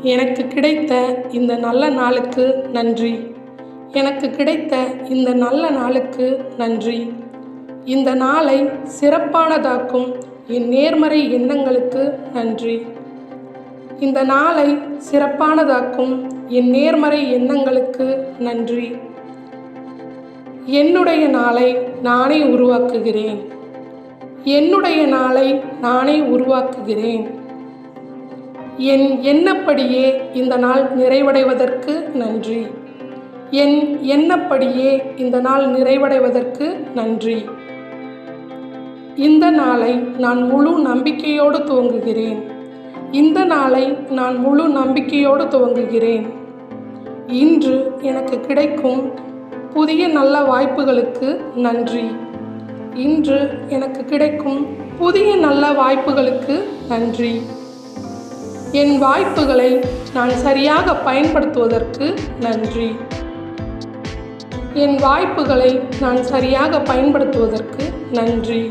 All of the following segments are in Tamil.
எனக்கு கிடைத்த இந்த நல்ல நாளுக்கு நன்றி. எனக்கு கிடைத்த இந்த நல்ல நாளுக்கு நன்றி. இந்த நாளை சிறப்பானதாக்கும் என் நேர்மறை எண்ணங்களுக்கு நன்றி. இந்த நாளை சிறப்பானதாக்கும் என் நேர்மறை எண்ணங்களுக்கு நன்றி. என்னுடைய நாளை நானே உருவாக்குகிறேன். என்னுடைய நாளை நானே உருவாக்குகிறேன். என் எண்ணப்படியே இந்த நாள் நிறைவடைவதற்கு நன்றி. என் எண்ணப்படியே இந்த நாள் நிறைவடைவதற்கு நன்றி. இந்த நாளை நான் முழு நம்பிக்கையோடு துவங்குகிறேன். இந்த நாளை நான் முழு நம்பிக்கையோடு துவங்குகிறேன். இன்று எனக்கு கிடைக்கும் புதிய நல்ல வாய்ப்புகளுக்கு நன்றி. இன்று எனக்கு கிடைக்கும் புதிய நல்ல வாய்ப்புகளுக்கு நன்றி. என் வாய்ப்புகளை நான் சரியாக பயன்படுத்துவதற்கு நன்றி. என் வாய்ப்புகளை நான் சரியாக பயன்படுத்துவதற்கு நன்றி.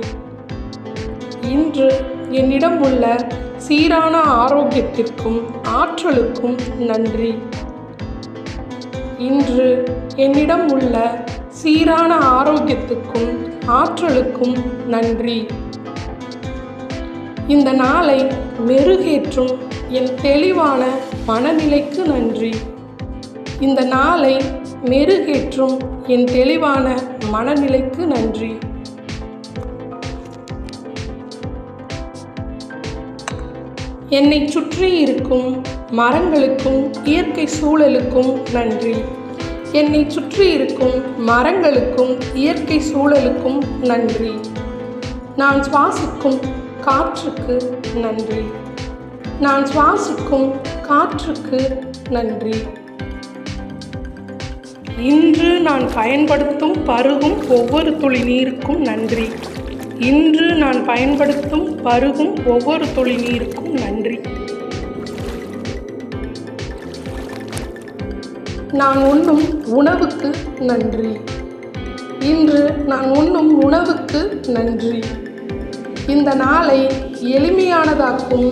இன்று என்னிடம் உள்ள சீரான ஆரோக்கியத்திற்கும் ஆற்றலுக்கும் நன்றி. இன்று என்னிடம் உள்ள சீரான ஆரோக்கியத்துக்கும் ஆற்றலுக்கும் நன்றி. இந்த நாளை மெருகேற்றும் என் தெளிவான மனநிலைக்கு நன்றி. இந்த நாளை மெருகேற்றும் என் தெளிவான மனநிலைக்கு நன்றி. என்னை சுற்றி இருக்கும் மரங்களுக்கும் இயற்கை சூழலுக்கும் நன்றி. என்னை சுற்றி இருக்கும் மரங்களுக்கும் இயற்கை சூழலுக்கும் நன்றி. நான் சுவாசிக்கும் காற்றுக்கு நன்றி. நான் சுவாசிக்கும் காற்றுக்கு நன்றி. இன்று நான் பயன்படுத்தும் பருகும் ஒவ்வொரு துளி நீருக்கும் நன்றி. இன்று நான் பயன்படுத்தும் பருகும் ஒவ்வொரு துளி நீருக்கும் நன்றி. நான் உண்ணும் உணவுக்கு நன்றி. இன்று நான் உண்ணும் உணவுக்கு நன்றி. இந்த நாளை எளிமையானதாக்கும்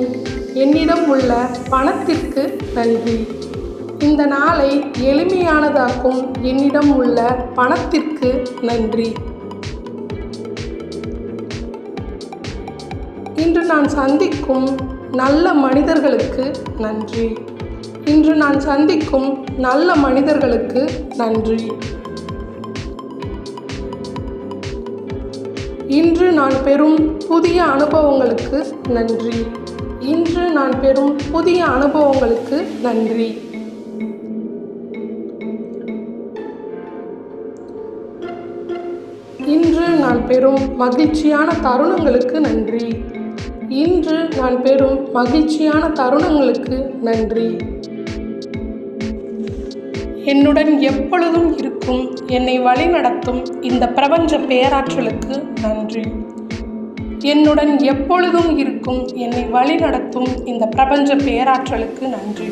என்னிடம் உள்ள பணத்திற்கு நன்றி. இந்த நாளை எளிமையானதாக்கும் என்னிடம் உள்ள பணத்திற்கு நன்றி. இன்று நான் சந்திக்கும் நல்ல மனிதர்களுக்கு நன்றி. இன்று நான் சந்திக்கும் நல்ல மனிதர்களுக்கு நன்றி. இன்று நான் பெறும் புதிய அனுபவங்களுக்கு நன்றி. இன்று நான் பெறும் புதிய அனுபவங்களுக்கு நன்றி. இன்று நான் பெறும் மகிழ்ச்சியான தருணங்களுக்கு நன்றி. இன்று நான் பெறும் மகிழ்ச்சியான தருணங்களுக்கு நன்றி. என்னுடன் எப்பொழுதும் இருக்கும் என்னை வழிநடத்தும் இந்த பிரபஞ்ச பேராற்றலுக்கு நன்றி. என்னுடன் எப்பொழுதும் இருக்கும் என்னை வழிநடத்தும் இந்த பிரபஞ்ச பேராற்றலுக்கு நன்றி.